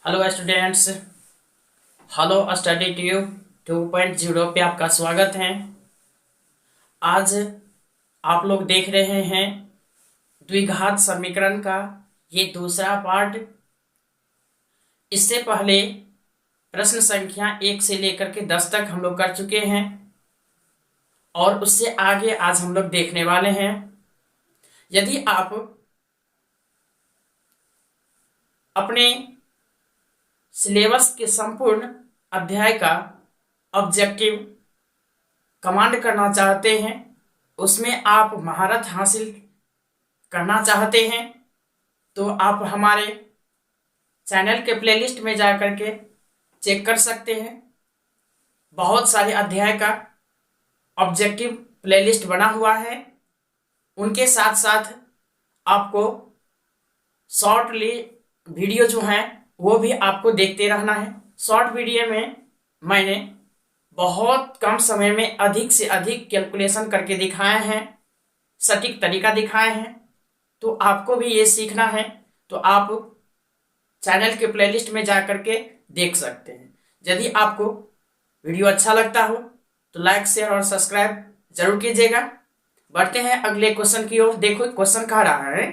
Hello students. Hello study tube 2.0 पे आपका स्वागत है। आज आप लोग देख रहे हैं द्विघात समीकरण का ये दूसरा पार्ट। इससे पहले प्रश्न संख्या 1 से लेकर के 10 तक हम लोग कर चुके हैं और उससे आगे आज हम लोग देखने वाले हैं। यदि आप अपने सिलेबस के संपूर्ण अध्याय का ऑब्जेक्टिव कमांड करना चाहते हैं, उसमें आप महारत हासिल करना चाहते हैं, तो आप हमारे चैनल के प्लेलिस्ट में जा कर के चेक कर सकते हैं। बहुत सारे अध्याय का ऑब्जेक्टिव प्लेलिस्ट बना हुआ है। उनके साथ साथ आपको शॉर्टली वीडियो जो हैं वो भी आपको देखते रहना है। शॉर्ट वीडियो में मैंने बहुत कम समय में अधिक से अधिक कैलकुलेशन करके दिखाए हैं, सटीक तरीका दिखाए हैं। तो आपको भी ये सीखना है तो आप चैनल के प्लेलिस्ट में जा करके देख सकते हैं। यदि आपको वीडियो अच्छा लगता हो तो लाइक शेयर और सब्सक्राइब जरूर कीजिएगा। बढ़ते हैं अगले क्वेश्चन की ओर। देखो क्वेश्चन कह रहा है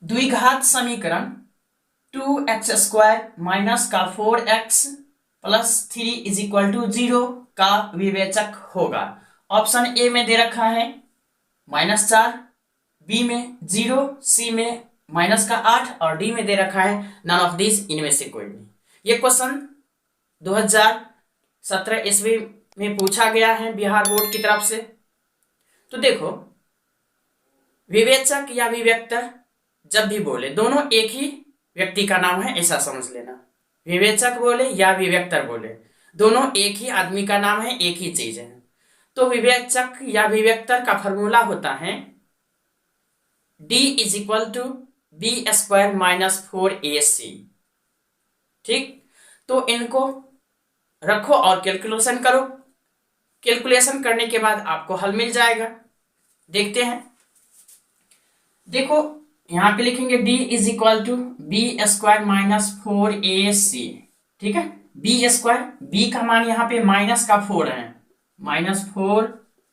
द्विघात समीकरण 2x² माइनस का 4x plus 3 is equal to 0 का विवेचक होगा। ऑप्शन ए में दे रखा है -4, बी में 0, सी में -8 और डी में दे रखा है नन ऑफ दिस, इनमें से कोई नहीं। ये क्वेश्चन 2017 ईस्वी में पूछा गया है बिहार बोर्ड की तरफ से। तो देखो, विवेचक या विवेक्तर जब भी बोले दोनों एक ही व्यक्ति का नाम है, ऐसा समझ लेना। विवेचक बोले या विवेक्तर बोले दोनों एक ही आदमी का नाम है, एक ही चीज है। तो विवेचक या विवेक्तर का फॉर्मूला होता है D is equal to B² minus 4AC। ठीक, तो इनको रखो और कैलकुलेशन करो। कैलकुलेशन करने के बाद आपको हल मिल जाएगा। देखते हैं। देखो यहां पे लिखेंगे D is equal to B² minus 4AC। ठीक है, B², B का मान यहाँ पे माइनस का 4 है, -4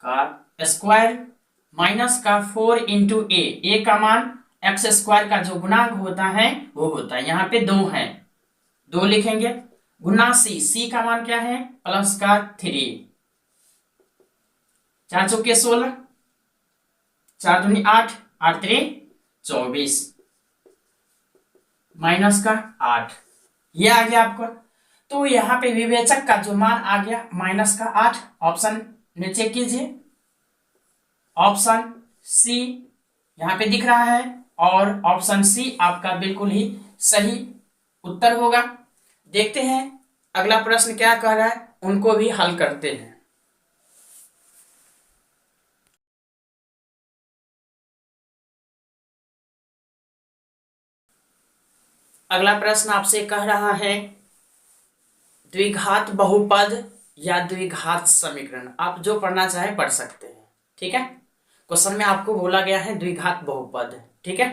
का स्क्वायर माइनस का 4 इंटू ए का मान x² का जो गुणांक होता है वो होता है, यहाँ पे 2 है, 2 लिखेंगे, गुना C का मान क्या है प्लस का 3, 4 चौके 16, 4 दूनी 8, 8 3 24, माइनस का 8, ये आ गया आपका। तो यहाँ पे विवेचक का जो मान आ गया -8। ऑप्शन में चेक कीजिए, ऑप्शन सी यहाँ पे दिख रहा है और ऑप्शन सी आपका बिल्कुल ही सही उत्तर होगा। देखते हैं अगला प्रश्न क्या कह रहा है, उनको भी हल करते हैं। अगला प्रश्न आपसे कह रहा है द्विघात बहुपद या द्विघात समीकरण। आप जो पढ़ना चाहे पढ़ सकते हैं। ठीक है, क्वेश्चन में आपको बोला गया है द्विघात बहुपद। ठीक है,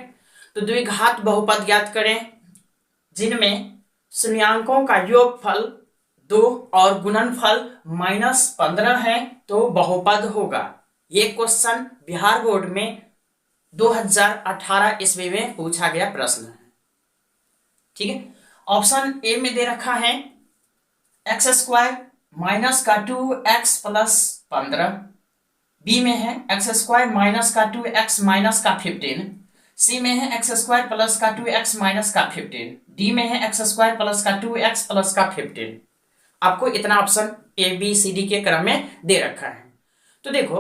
तो द्विघात बहुपद ज्ञात करें जिनमें शून्यांकों का योगफल 2 और गुणनफल -15 है तो बहुपद होगा। ये क्वेश्चन बिहार बोर्ड में 2018 ईस्वी में पूछा गया प्रश्न है। ठीक है, ऑप्शन ए में दे रखा है x² माइनस का 2x प्लस 15, बी में है x² माइनस का 2x माइनस का 15, सी में है x² प्लस का 2x माइनस का 15, डी में है x² प्लस का 2x प्लस का 15। आपको इतना option A B C D के क्रम में दे रखा है। तो देखो,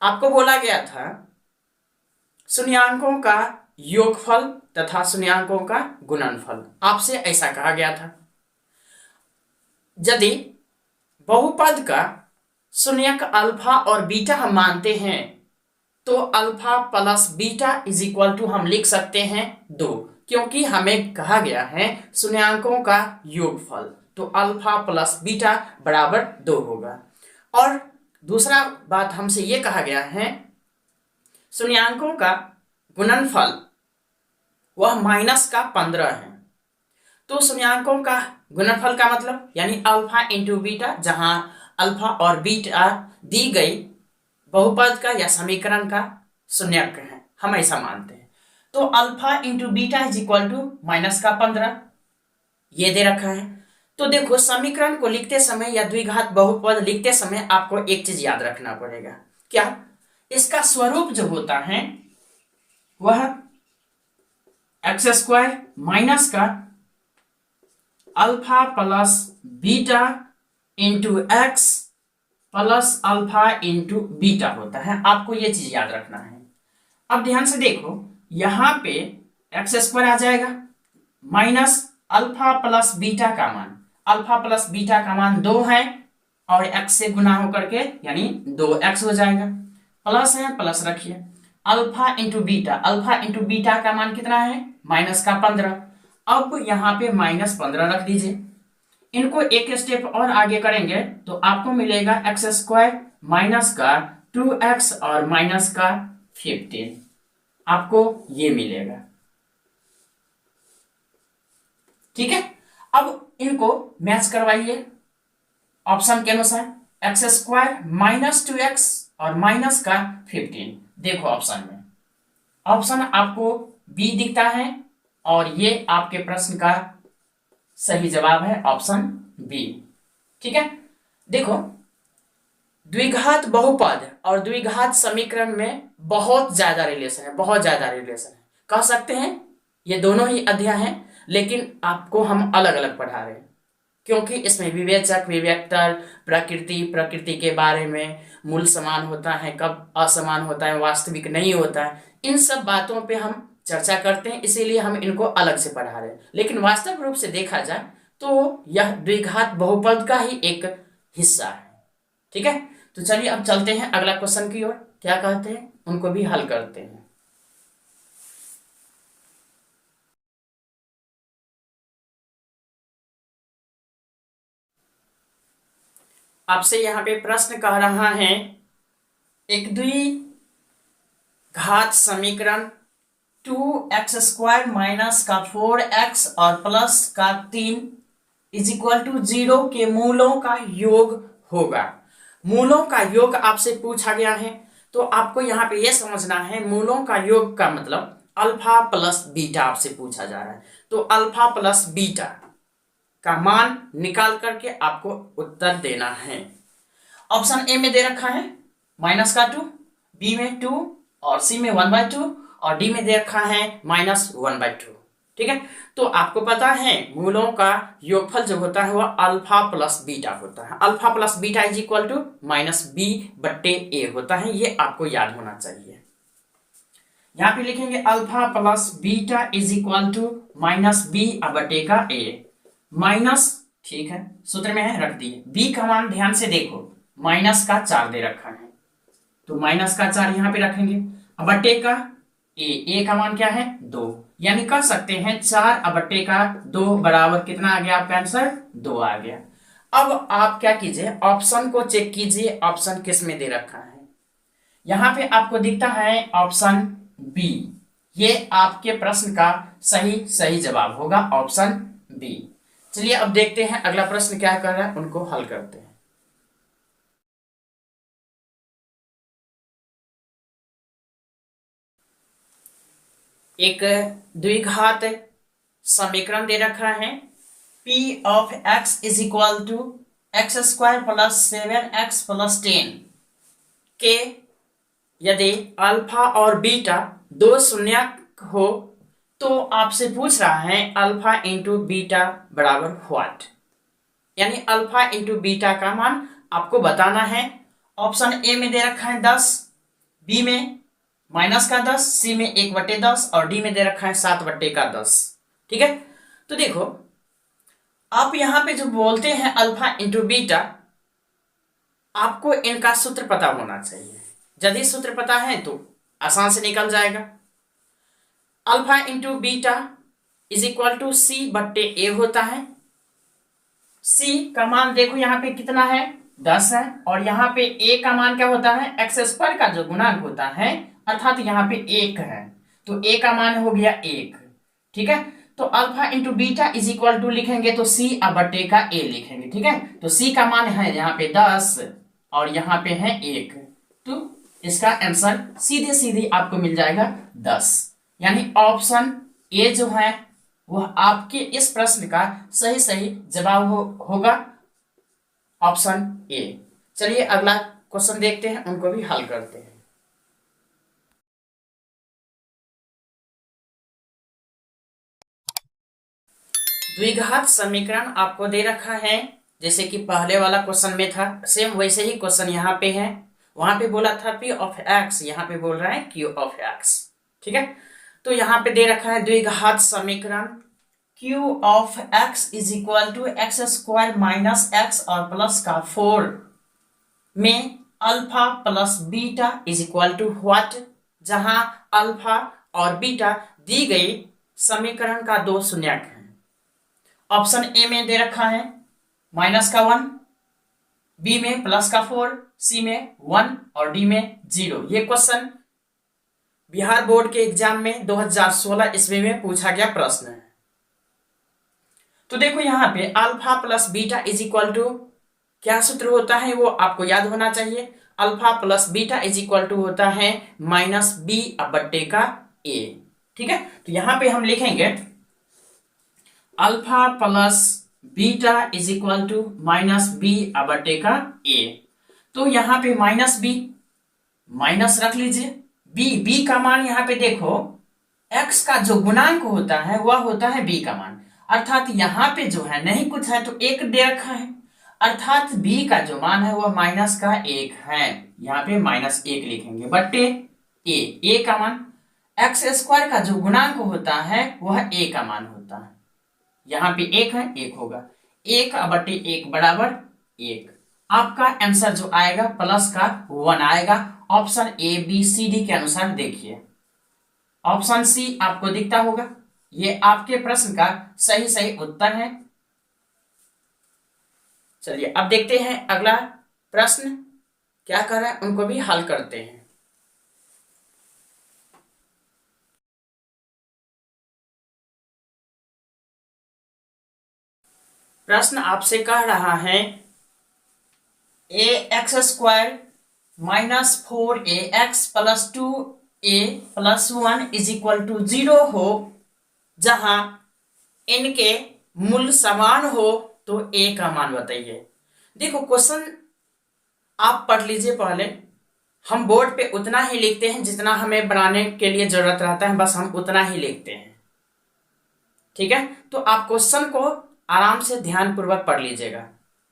आपको बोला गया था शून्यांकों का योगफल तथा शून्यांकों का गुणनफल। आपसे ऐसा कहा गया था यदि बहुपद का शून्यक अल्फा और बीटा हम मानते हैं तो alpha plus beta is equal to हम लिख सकते हैं 2, क्योंकि हमें कहा गया है शून्यांकों का योगफल, तो अल्फा प्लस बीटा बराबर 2 होगा। और दूसरा बात हमसे यह कहा गया है शून्यांकों का गुणनफल वह -15 है, तो शून्यांकों का गुणनफल का मतलब यानी अल्फा इंटू बीटा, जहां अल्फा और बीटा दी गई बहुपद का या समीकरण का शून्यक है, हम ऐसा मानते हैं। तो alpha into beta is equal to -15 ये दे रखा है। तो देखो समीकरण को लिखते समय या द्विघात बहुपद लिखते समय आपको एक चीज याद रखना पड़ेगा, क्या? इसका स्वरूप जो होता है वह x² माइनस का alpha plus beta into x plus alpha into beta होता है। आपको यह चीज याद रखना है। अब ध्यान से देखो, यहां पे x² आ जाएगा माइनस अल्फा प्लस बीटा का मान, अल्फा प्लस बीटा का मान 2 है और x से गुना होकर के यानी 2x हो जाएगा, प्लस है प्लस रखिए alpha into beta, alpha into beta का मान कितना है -15। अब यहाँ पे -15 रख दीजिए। इनको एक स्टेप और आगे करेंगे तो आपको मिलेगा x² माइनस का 2x और माइनस का 15, आपको ये मिलेगा। ठीक है, अब इनको मैच करवाइए ऑप्शन के अनुसार, x² माइनस 2x और माइनस का 15। देखो ऑप्शन में, ऑप्शन आपको बी दिखता है और ये आपके प्रश्न का सही जवाब है ऑप्शन बी। ठीक है, देखो द्विघात बहुपद और द्विघात समीकरण में बहुत ज्यादा रिलेशन है, बहुत ज्यादा रिलेशन है, कह सकते हैं ये दोनों ही अध्याय हैं, लेकिन आपको हम अलग अलग पढ़ा रहे हैं क्योंकि इसमें विवेचक, विवेक्तर, प्रकृति के बारे में, मूल समान होता है कब असमान होता है, वास्तविक नहीं होता है, इन सब बातों पे हम चर्चा करते हैं, इसीलिए हम इनको अलग से पढ़ा रहे हैं। लेकिन वास्तविक रूप से देखा जाए तो यह द्विघात बहुपद का ही एक हिस्सा है। ठीक है, तो चलिए अब चलते हैं अगला क्वेश्चन की ओर, क्या कहते हैं उनको भी हल करते हैं। आपसे यहाँ पे प्रश्न कह रहा है, एक द्विघात समीकरण 2x² माइनस का 4x और प्लस का 3 इज इक्वल टू 0 के मूलों का योग होगा। मूलों का योग आपसे पूछा गया है, तो आपको यहाँ पे ये समझना है मूलों का योग का मतलब अल्फा प्लस बीटा आपसे पूछा जा रहा है। तो अल्फा प्लस बीटा का मान निकाल करके आपको उत्तर देना है। ऑप्शन ए में दे रखा है माइनस का 2, बी में 2 और सी में 1/2 और डी में दे रखा है -1/2। ठीक है, तो आपको पता है मूलों का योगफल जो होता है वह अल्फा प्लस बीटा होता है। Alpha plus beta is equal to -b/a होता है, ये आपको याद होना चाहिए। यहां पे लिखेंगे alpha plus beta is equal to -b/a minus, ठीक है सूत्र में है रख दिए। बी का मान ध्यान से देखो -4 दे रखा है, तो -4 यहां पे रखेंगे, बटे का ए का मान क्या है 2, यानी कह सकते हैं 4/2 बराबर कितना आ गया आपका आंसर 2 आ गया। अब आप क्या कीजिए ऑप्शन को चेक कीजिए, ऑप्शन किस में दे रखा है। यहां पे आपको दिखता है ऑप्शन बी, ये आपके प्रश्न का सही जवाब होगा ऑप्शन बी। चलिए अब देखते हैं अगला प्रश्न क्या कर रहा है, उनको हल करते हैं। एक द्विघात समीकरण दे रखा है p of x is equal to x² plus 7x plus 10 के यदि अल्फा और बीटा दो शून्यक हो तो आपसे पूछ रहा है अल्फा इंटू बीटा बराबर व्हाट, यानी अल्फा इंटू बीटा का मान आपको बताना है। ऑप्शन ए में दे रखा है 10, बी में -10, सी में 1/10 और डी में दे रखा है 7/10। ठीक है, तो देखो आप यहां पे जो बोलते हैं अल्फा इंटू बीटा, आपको इनका सूत्र पता होना चाहिए। यदि सूत्र पता है तो आसान से निकल जाएगा। Alpha into beta is equal to c/a होता है। c का मान देखो यहाँ पे कितना है 10 है, और यहाँ पे a का मान क्या होता है x² का जो गुणांक होता है, अर्थात यहाँ पे 1 है, तो a का मान हो गया 1। ठीक है, तो alpha into beta is equal to लिखेंगे तो सी बटे का ए लिखेंगे। ठीक है, तो सी का मान है यहाँ पे 10 और यहाँ पे है 1, तो इसका आंसर सीधे सीधे आपको मिल जाएगा 10। यानी ऑप्शन ए जो है वह आपके इस प्रश्न का सही सही जवाब होगा ऑप्शन ए। चलिए अगला क्वेश्चन देखते हैं, उनको भी हल करते हैं। द्विघात समीकरण आपको दे रखा है, जैसे कि पहले वाला क्वेश्चन में था सेम वैसे ही क्वेश्चन यहाँ पे है। वहां पे बोला था p ऑफ x, यहाँ पे बोल रहा है q ऑफ x। ठीक है, तो यहाँ पे दे रखा है द्विघात समीकरण q of x is equal to x square minus x और प्लस का 4 में alpha plus beta is equal to what, जहां अल्फा और बीटा दी गई समीकरण का दो शून्यक है। ऑप्शन ए में दे रखा है माइनस का 1, बी में प्लस का 4, सी में 1 और डी में 0। ये क्वेश्चन बिहार बोर्ड के एग्जाम में 2016 ईस्वी में पूछा गया प्रश्न है। तो देखो यहाँ पे alpha plus beta is equal to क्या सूत्र होता है वो आपको याद होना चाहिए। Alpha plus beta is equal to होता है माइनस बी बट्टे का ए। ठीक है, तो यहाँ पे हम लिखेंगे alpha plus beta is equal to minus B बट्टे का ए। तो यहाँ पे माइनस बी माइनस रख लीजिए, बी का मान यहाँ पे देखो x का जो गुणांक होता है वह होता है b का मान, अर्थात यहाँ पे जो है नहीं कुछ है तो 1 दे रखा है, अर्थात b का जो मान है वह माइनस का 1 है। यहाँ पे माइनस 1 लिखेंगे बट्टे a का मान, एक्स स्क्वायर का जो गुणांक होता है वह a का मान होता है। यहाँ पे 1 है, 1 होगा, 1 बट्टे 1 बराबर 1। आपका आंसर जो आएगा प्लस का 1 आएगा। Option A B C D के अनुसार देखिए, ऑप्शन सी आपको दिखता होगा, ये आपके प्रश्न का सही सही उत्तर है। चलिए अब देखते हैं अगला प्रश्न क्या कर रहा है, उनको भी हल करते हैं। प्रश्न आपसे कह रहा है a x square minus 4ax plus 2a plus 1 is equal to 0 हो, जहां इनके मूल समान हो तो a का मान बताइए। देखो क्वेश्चन आप पढ़ लीजिए पहले, हम बोर्ड पे उतना ही लिखते हैं जितना हमें बनाने के लिए जरूरत रहता है, बस हम उतना ही लिखते हैं। ठीक है, तो आप क्वेश्चन को आराम से ध्यानपूर्वक पढ़ लीजिएगा।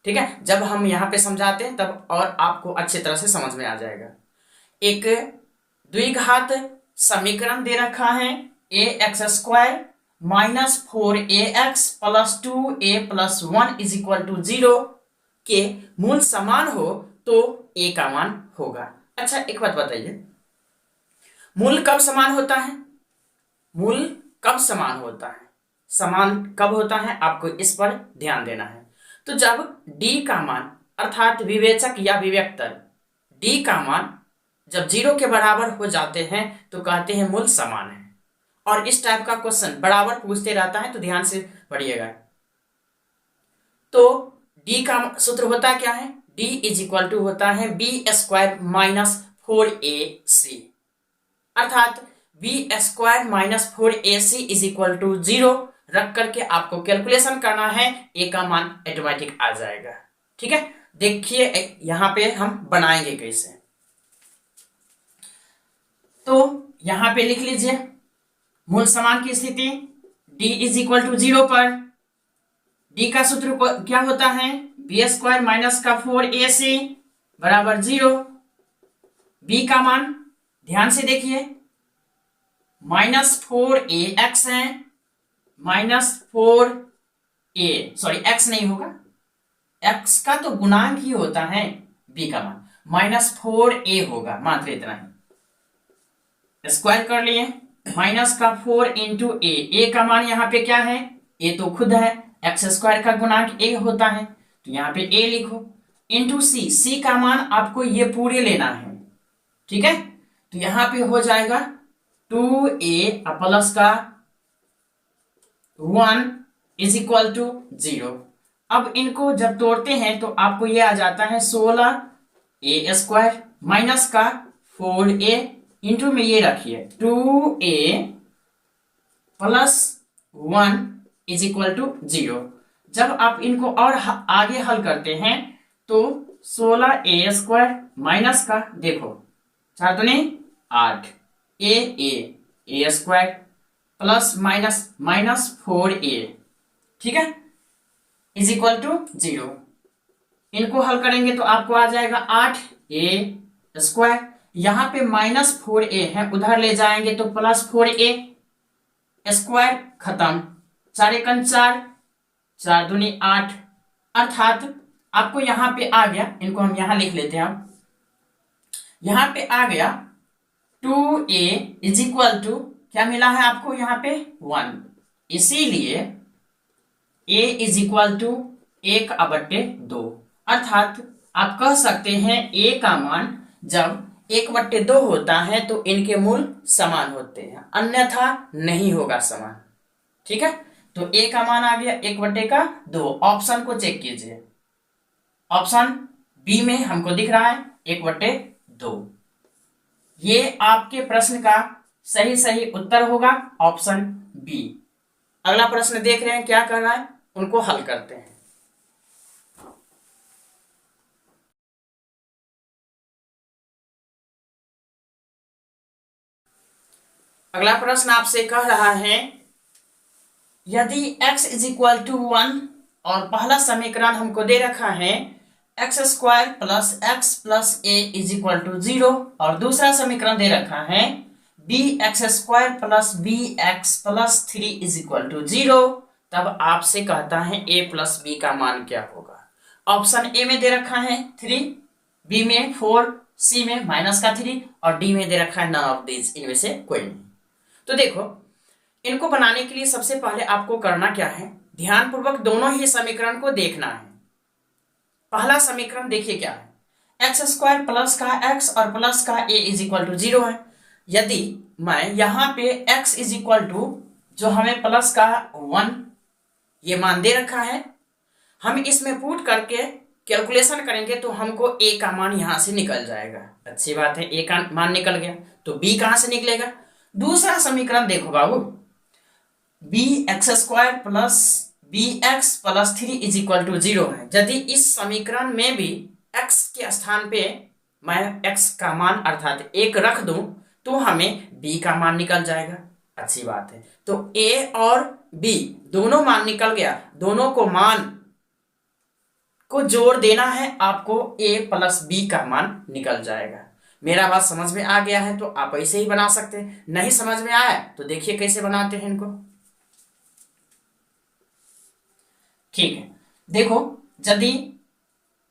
ठीक है, जब हम यहाँ पे समझाते हैं तब और आपको अच्छी तरह से समझ में आ जाएगा। एक द्विघात समीकरण दे रखा है a x square minus 4ax plus 2a plus 1 is equal to 0 के मूल समान हो तो a का मान होगा। अच्छा एक बात बताइए, मूल कब समान होता है? मूल कब समान होता है? समान कब होता है आपको इस पर ध्यान देना है। तो जब d का मान अर्थात विवेचक या विवेक्तर d का मान जब 0 के बराबर हो जाते हैं तो कहते हैं मूल समान है। और इस टाइप का क्वेश्चन बराबर पूछते रहता है तो ध्यान से पढ़िएगा। तो d का सूत्र होता क्या है? d इज इक्वल टू होता है बी स्क्वायर माइनस 4ac, अर्थात B square minus 4ac is equal to 0 रख करके आपको कैलकुलेशन करना है, a का मान ऑटोमेटिक आ जाएगा। ठीक है, देखिए यहां पे हम बनाएंगे कैसे। तो यहां पे लिख लीजिए मूल समान की स्थिति d इज इक्वल टू 0 पर d का सूत्र क्या होता है? बी स्क्वायर माइनस का 4ac बराबर 0। b का मान ध्यान से देखिए माइनस 4ax है, माइनस 4a सॉरी x नहीं होगा, x का तो गुणांक ही होता है, b का मान माइनस 4a होगा, मात्र इतना ही। स्क्वायर कर लिए, माइनस का 4 इंटू a का मान यहाँ पे क्या है? a तो खुद है, एक्स स्क्वायर का गुणांक a होता है तो यहाँ पे a लिखो, इंटू c का मान आपको ये पूरे लेना है। ठीक है, तो यहाँ पे हो जाएगा 2a प्लस का 1 इज इक्वल टू 0। अब इनको जब तोड़ते हैं तो आपको ये आ जाता है 16a² माइनस का 4a इंटू में ये रखिए 2a plus 1 is equal to 0। जब आप इनको और आगे हल करते हैं तो 16a² माइनस का देखो 4 दूनी 8 a² plus minus minus 4a, ठीक है, इज इक्वल टू 0। इनको हल करेंगे तो आपको आ जाएगा 8a²। यहां पे माइनस 4a है, उधर ले जाएंगे तो प्लस 4a², खत्म, 4 एकम 4, 4 दूनी 8, अर्थात आपको यहां पे आ गया, इनको हम यहां लिख लेते हैं। अब यहां पे आ गया 2a इज इक्वल टू क्या मिला है आपको यहां पे 1, इसीलिए a इज इक्वल टू 1/2। अर्थात आप कह सकते हैं a का मान जब 1/2 होता है तो इनके मूल समान होते हैं, अन्यथा नहीं होगा समान, ठीक है। तो a का मान आ गया 1/2। ऑप्शन को चेक कीजिए, ऑप्शन बी में हमको दिख रहा है 1/2। ये आपके प्रश्न का सही उत्तर होगा ऑप्शन बी। अगला प्रश्न देख रहे हैं क्या कर रहा है, उनको हल करते हैं। अगला प्रश्न आपसे कह रहा है यदि x इज इक्वल टू 1 और पहला समीकरण हमको दे रखा है x² plus x plus a is equal to 0 और दूसरा समीकरण दे रखा है bx² plus bx plus 3 is equal to 0, तब आपसे कहता है a प्लस b का मान क्या होगा। ऑप्शन ए में दे रखा है 3, बी में 4, सी में माइनस का 3 और डी में दे रखा है नन ऑफ दिस, इनमें से कोई नहीं। तो देखो इनको बनाने के लिए सबसे पहले आपको करना क्या है, ध्यानपूर्वक दोनों ही समीकरण को देखना है। पहला समीकरण देखिए क्या है, x² प्लस का x और प्लस का a इज इक्वल टू 0 है। यदि मैं यहां पे x इज इक्वल टू जो हमें प्लस का 1 ये मान दे रखा है, हम इसमें पुट करके कैलकुलेशन करेंगे तो हमको a का मान यहां से निकल जाएगा। अच्छी बात है, a का मान निकल गया तो b कहां से निकलेगा। दूसरा समीकरण देखो बाबू, bx² plus bx plus 3 is equal to 0 है। यदि इस समीकरण में भी x के स्थान पे मैं x का मान अर्थात 1 रख दूं तो हमें b का मान निकल जाएगा। अच्छी बात है, तो a और b दोनों मान निकल गया, दोनों को मान को जोड़ देना है आपको, a प्लस b का मान निकल जाएगा। मेरा बात समझ में आ गया है तो आप ऐसे ही बना सकते हैं, नहीं समझ में आया तो देखिए कैसे बनाते हैं इनको। ठीक है, देखो यदि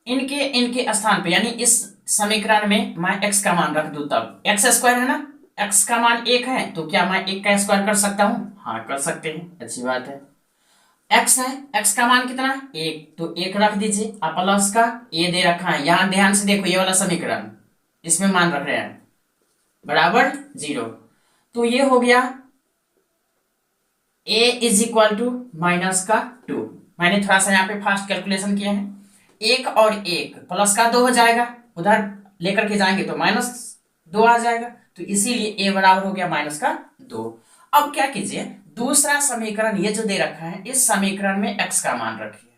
इनके स्थान पे यानी इस समीकरण में मैं x का मान रख दूं तब x² है ना, x का मान 1 है तो क्या मैं 1 का स्क्वायर कर सकता हूं, हाँ कर सकते हैं, अच्छी बात है। x है, x का मान कितना 1 तो 1 रख दीजिए, आप प्लस का a दे रखा है, यहां ध्यान से देखो ये वाला समीकरण इसमें मान रख रहे हैं बराबर 0, तो ये हो गया a is equal to minus का 2। मैंने थोड़ा सा यहाँ पे फास्ट कैलकुलेशन किया है, 1 और 1 प्लस का 2 हो जाएगा, उधर लेकर के जाएंगे तो माइनस 2 आ जाएगा, तो इसीलिए a बराबर हो गया माइनस का 2। अब क्या कीजिए, दूसरा समीकरण ये जो दे रखा है इस समीकरण में x का मान रखिए,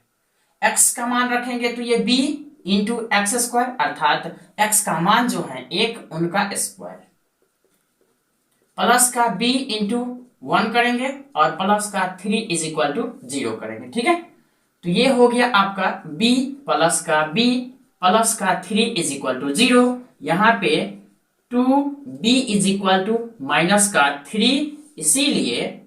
x का मान रखेंगे तो ये b इंटू x² अर्थात x का मान जो है 1 उनका स्क्वायर प्लस का b इंटू 1 करेंगे और प्लस का 3 इज इक्वल टू 0 करेंगे, ठीक है। तो ये हो गया आपका b प्लस का b प्लस का 3 इज इक्वल टू 0, यहाँ पे 2b is equal to minus का 3, इसीलिए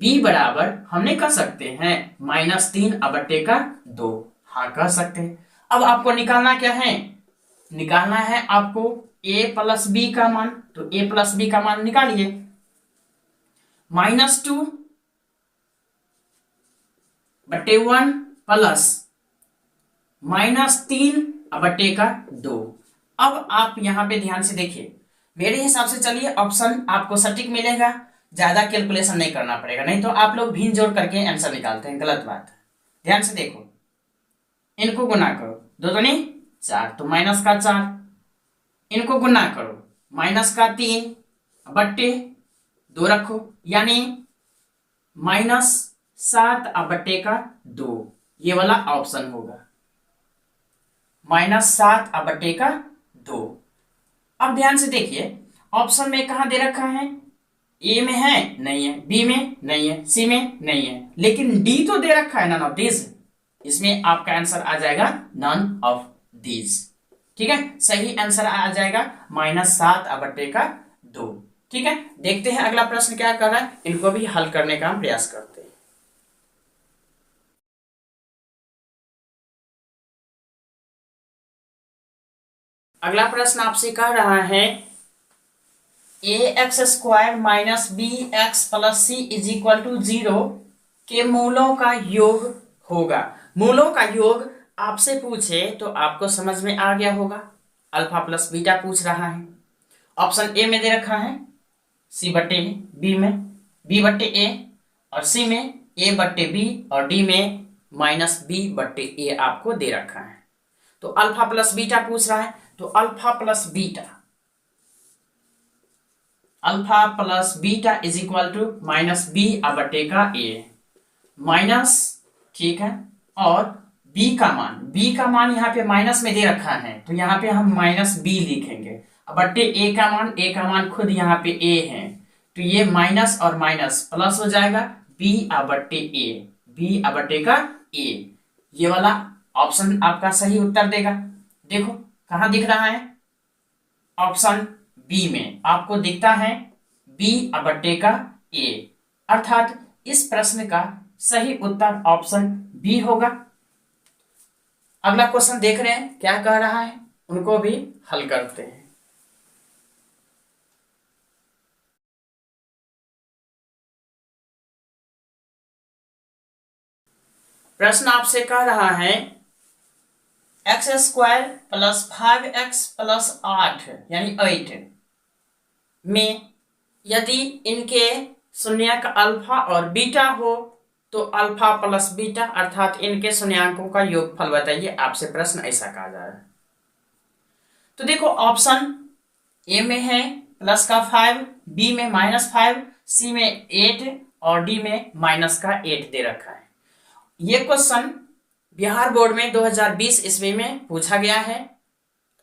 b बराबर हमने कह सकते हैं -3/2, हाँ कह सकते हैं। अब आपको निकालना क्या है, निकालना है आपको a प्लस b का मान, तो a प्लस b का मान निकालिए, -2/1 प्लस -3/2। अब आप यहां पे ध्यान से देखिए, मेरे हिसाब से चलिए ऑप्शन आपको सटीक मिलेगा, ज्यादा कैलकुलेशन नहीं करना पड़ेगा, नहीं तो आप लोग भिन्न जोड़ करके आंसर निकालते हैं, गलत बात है। ध्यान से देखो, इनको गुना करो, दो दूनी 4 तो माइनस का 4, इनको गुना करो माइनस का 3 बट्टे 2 रखो, यानी -7 बट्टे का 2, ये वाला ऑप्शन होगा, -7 बट्टे का 2। अब ध्यान से देखिए, ऑप्शन में कहां दे रखा है, ए में है नहीं है, बी में नहीं है, सी में नहीं है, लेकिन डी तो दे रखा है, नन ऑफ दिस। इसमें आपका आंसर आ जाएगा नन ऑफ दिस। ठीक है, सही आंसर आ जाएगा -7 बट्टे का 2। ठीक है, देखते हैं अगला प्रश्न क्या कर रहा है, इनको भी हल करने का हम प्रयास करते हैं। अगला प्रश्न आपसे कह रहा है ax² minus bx plus c is equal to 0 के मूलों का योग होगा। मूलों का योग आपसे पूछे तो आपको समझ में आ गया होगा, अल्फा प्लस बीटा पूछ रहा है। ऑप्शन ए में दे रखा है c बट्टे बी में b बट्टे ए, और c में a बट्टे बी, और d में -b बट्टे ए आपको दे रखा है। तो अल्फा प्लस बीटा पूछ रहा है, तो alpha plus beta is equal to -b बट्टे का a माइनस, ठीक है, और b का मान यहाँ पे माइनस में दे रखा है, तो यहाँ पे हम -b लिखेंगे, बट्टे a का मान खुद यहाँ पे a है, तो ये माइनस और माइनस प्लस हो जाएगा, b बट्टे का a। ये वाला ऑप्शन आपका सही उत्तर देगा। देखो कहां दिख रहा है, ऑप्शन बी में आपको दिखता है b बट्टे का a, अर्थात इस प्रश्न का सही उत्तर ऑप्शन बी होगा। अगला क्वेश्चन देख रहे हैं क्या कह रहा है, उनको भी हल करते हैं। प्रश्न आपसे कह रहा है x² प्लस 5x प्लस 8 यानी 8 में यदि इनके शून्यक अल्फा और बीटा हो तो अल्फा प्लस बीटा अर्थात इनके शून्यकों का योगफल बताइए, आपसे प्रश्न ऐसा कहा जा रहा है। तो देखो ऑप्शन ए में है प्लस का 5, बी में -5, सी में 8 और डी में -8 दे रखा है। ये क्वेश्चन बिहार बोर्ड में 2020 ईस्वी में पूछा गया है,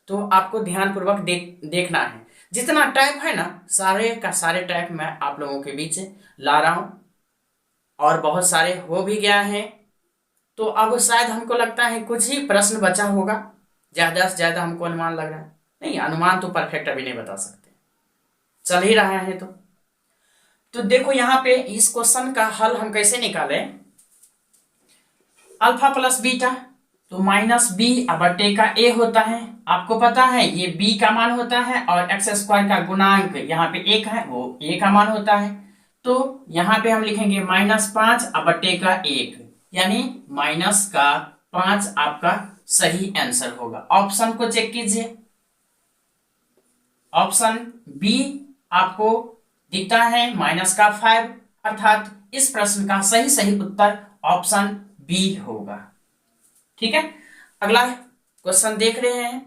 तो आपको ध्यानपूर्वक देखना है। जितना टाइप है ना, सारे का सारे टाइप मैं आप लोगों के बीच ला रहा हूं, और बहुत सारे हो भी गया है। तो अब शायद हमको लगता है कुछ ही प्रश्न बचा होगा, ज्यादा से ज्यादा हमको अनुमान लग रहा है, नहीं अनुमान तो परफेक्ट अभी नहीं बता सकते, चल ही रहा है। तो देखो यहाँ पे इस क्वेश्चन का हल हम कैसे निकालें, अल्फा प्लस बीटा तो -b बट्टे का a होता है, आपको पता है ये b का मान होता है, और x² का गुणांक यहाँ पे 1 है, वो a का मान होता है। तो यहाँ पे हम लिखेंगे -5 बट्टे का 1, यानी -5 आपका सही आंसर होगा। ऑप्शन को चेक कीजिए, ऑप्शन बी आपको दिखता है -5, अर्थात इस प्रश्न का सही उत्तर ऑप्शन बी होगा। ठीक है, अगला क्वेश्चन देख रहे हैं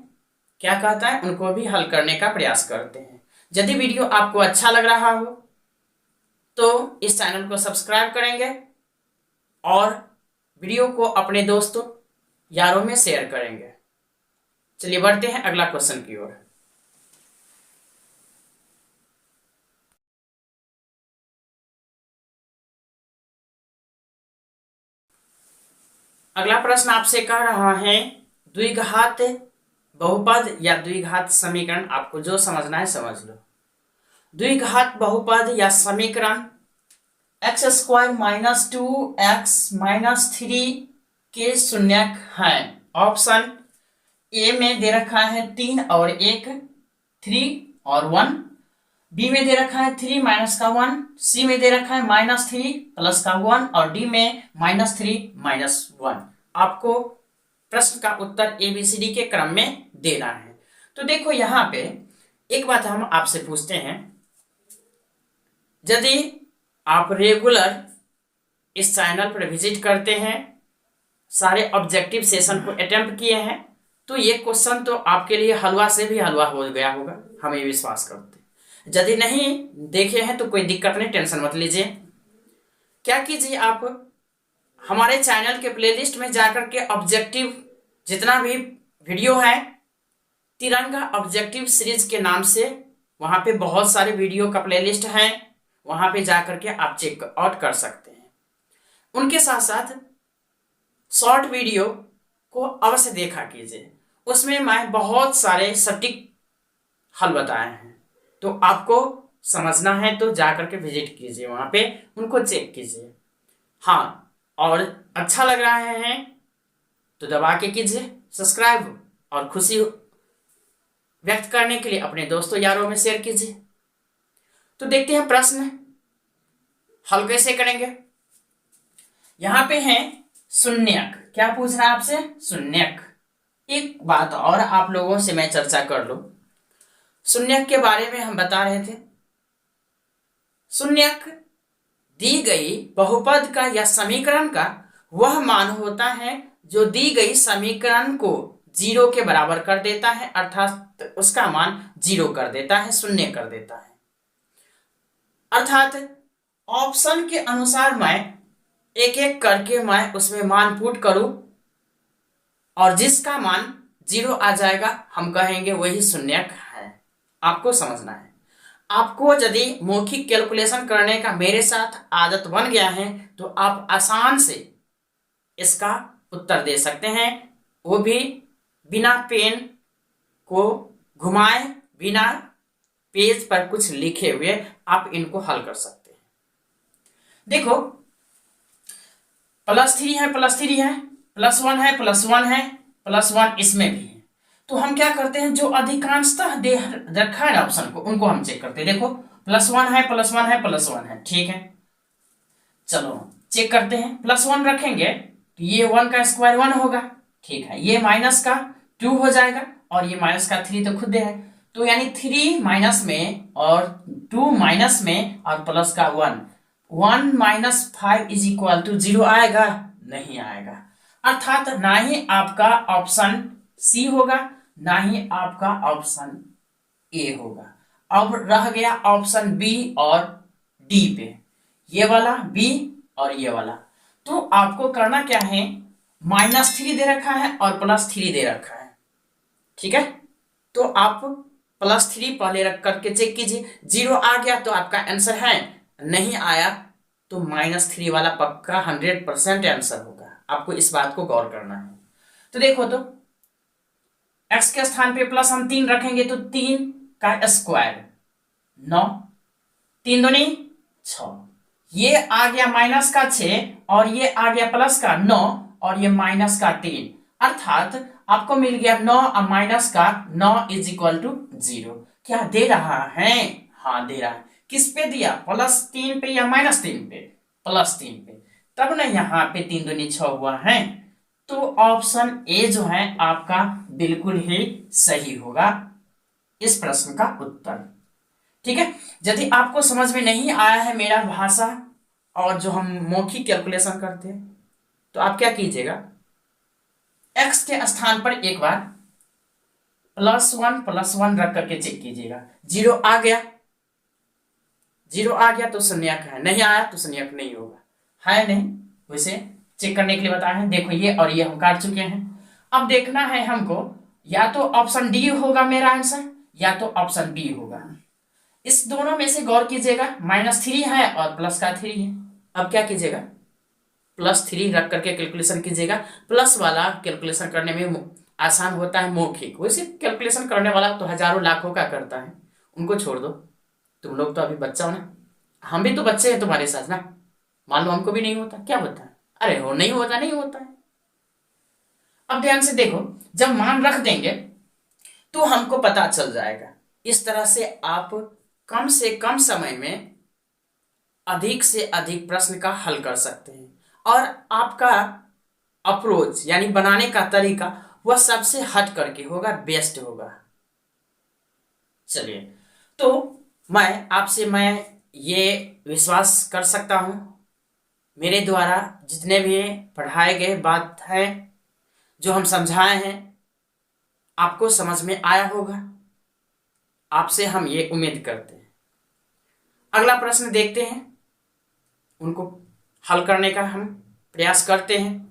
क्या कहता है, उनको भी हल करने का प्रयास करते हैं। यदि वीडियो आपको अच्छा लग रहा हो तो इस चैनल को सब्सक्राइब करेंगे और वीडियो को अपने दोस्तों यारों में शेयर करेंगे। चलिए बढ़ते हैं अगला क्वेश्चन की ओर। अगला प्रश्न आपसे कह रहा है द्विघात बहुपद या द्विघात समीकरण, आपको जो समझना है समझ लो। द्विघात बहुपद या समीकरण x² - 2x - 3 के शून्यक हैं। ऑप्शन ए में दे रखा है 3 और 1, 3 और 1, बी में दे रखा है 3 - का 1, सी में दे रखा है -3 प्लस का 1, और डी में -3 - 1। आपको प्रश्न का उत्तर ABCD के क्रम में देना है। तो देखो यहाँ पे एक बात हम आपसे पूछते हैं, यदि आप रेगुलर इस चैनल पर विजिट करते हैं, सारे ऑब्जेक्टिव सेशन को अटेम्प्ट किए हैं, तो ये क्वेश्चन तो आपके लिए हलवा से भी हलवा हो गया होगा, हमें विश्वास करते हैं। यदि नहीं देखे हैं तो कोई दिक्कत नहीं, टेंशन मत लीजिए। क्या कीजिए, आप हमारे चैनल के प्लेलिस्ट में जाकर के ऑब्जेक्टिव जितना भी वीडियो है, तिरंगा ऑब्जेक्टिव सीरीज के नाम से वहां पे बहुत सारे वीडियो का प्लेलिस्ट है, वहां पे जाकर के आप चेक आउट कर सकते हैं। उनके साथ साथ शॉर्ट वीडियो को अवश्य देखा कीजिए, उसमें मैं बहुत सारे सटीक हल बताए हैं, तो आपको समझना है तो जाकर के विजिट कीजिए, वहां पे उनको चेक कीजिए। हाँ, और अच्छा लग रहा है तो दबा के कीजिए सब्सक्राइब, और खुशी व्यक्त करने के लिए अपने दोस्तों यारों में शेयर कीजिए। तो देखते हैं प्रश्न हल कैसे करेंगे। यहां पे है शून्यक। क्या पूछ रहा है आपसे? शून्यक। एक बात और आप लोगों से मैं चर्चा कर लूं, शून्यक के बारे में हम बता रहे थे। शून्यक दी गई बहुपद का या समीकरण का वह मान होता है जो दी गई समीकरण को 0 के बराबर कर देता है, अर्थात उसका मान 0 कर देता है, शून्य कर देता है। अर्थात ऑप्शन के अनुसार मैं एक एक करके मैं उसमें मान पुट करूं, और जिसका मान 0 आ जाएगा हम कहेंगे वही शून्यक है। आपको समझना है। आपको यदि मौखिक कैलकुलेशन करने का मेरे साथ आदत बन गया है तो आप आसान से इसका उत्तर दे सकते हैं, वो भी बिना पेन को घुमाए, बिना पेज पर कुछ लिखे हुए आप इनको हल कर सकते हैं। देखो, +3 है, +3 है, +1 है, +1 है, +1 इसमें भी है। तो हम क्या करते हैं, जो अधिकांशतः दे रखा है ना ऑप्शन को, उनको हम चेक करते हैं। देखो, +1 है, +1 है, +1 है, ठीक है। चलो चेक करते हैं। +1 रखेंगे तो ये 1 का स्क्वायर 1 होगा, ठीक है। ये माइनस का 2 हो जाएगा, और ये माइनस का 3 तो खुद है, तो यानी 3 माइनस में और 2 माइनस में और प्लस का 1, 1 - 5 = 0 आएगा? नहीं आएगा। अर्थात ना ही आपका ऑप्शन सी होगा, ना ही आपका ऑप्शन ए होगा। अब रह गया ऑप्शन बी और डी पे, ये वाला बी और ये वाला। तो आपको करना क्या है, -3 दे रखा है और +3 दे रखा है, ठीक है। तो आप +3 पहले रख करके चेक कीजिए, 0 आ गया तो आपका आंसर है, नहीं आया तो -3 वाला पक्का 100% आंसर होगा। आपको इस बात को गौर करना है। तो देखो, तो x के स्थान पे प्लस हम 3 रखेंगे तो 3 का स्क्वायर 9, 3 दूनी 6, ये आ गया माइनस का 6 और ये आ गया प्लस का 9 और ये माइनस का 3, अर्थात आपको मिल गया 9 और माइनस का 9 = 0। क्या दे रहा है? हाँ दे रहा है। किस पे दिया? +3 पे या -3 पे? +3 पे। तब ना यहाँ पे 3 दूनी 6 हुआ है, तो ऑप्शन ए जो है आपका बिल्कुल ही सही होगा इस प्रश्न का उत्तर, ठीक है। यदि आपको समझ में नहीं आया है मेरा भाषा और जो हम मौखिक कैलकुलेशन करते हैं, तो आप क्या कीजिएगा, x के स्थान पर एक बार +1 रख करके चेक कीजिएगा। 0 आ गया, 0 आ गया तो शून्यक है, नहीं आया तो शून्यक नहीं होगा, है नहीं। वैसे चेक करने के लिए बताए हैं। देखो, ये और ये हम काट चुके हैं। अब देखना है हमको, या तो ऑप्शन डी होगा मेरा आंसर या तो ऑप्शन बी होगा। इस दोनों में से गौर कीजिएगा, -3 है और प्लस का 3 है। अब क्या कीजिएगा, +3 रख करके कैलकुलेशन कीजिएगा। प्लस वाला कैलकुलेशन करने में आसान होता है मौखिक, वैसे कैलकुलेशन करने वाला तो हजारों लाखों का करता है, उनको छोड़ दो। तुम लोग तो अभी बच्चा हो ना, हम भी तो बच्चे हैं तुम्हारे साथ ना। मान लो हमको भी नहीं होता, क्या होता है? अरे हो, नहीं होता, नहीं होता है। अब ध्यान से देखो, जब मान रख देंगे तो हमको पता चल जाएगा। इस तरह से आप कम से कम समय में अधिक से अधिक प्रश्न का हल कर सकते हैं, और आपका अप्रोच यानी बनाने का तरीका वह सबसे हट करके होगा, बेस्ट होगा। चलिए, तो मैं ये विश्वास कर सकता हूँ मेरे द्वारा जितने भी पढ़ाए गए बात है, जो हम समझाए हैं, आपको समझ में आया होगा। आपसे हम ये उम्मीद करते हैं। अगला प्रश्न देखते हैं, उनको हल करने का हम प्रयास करते हैं।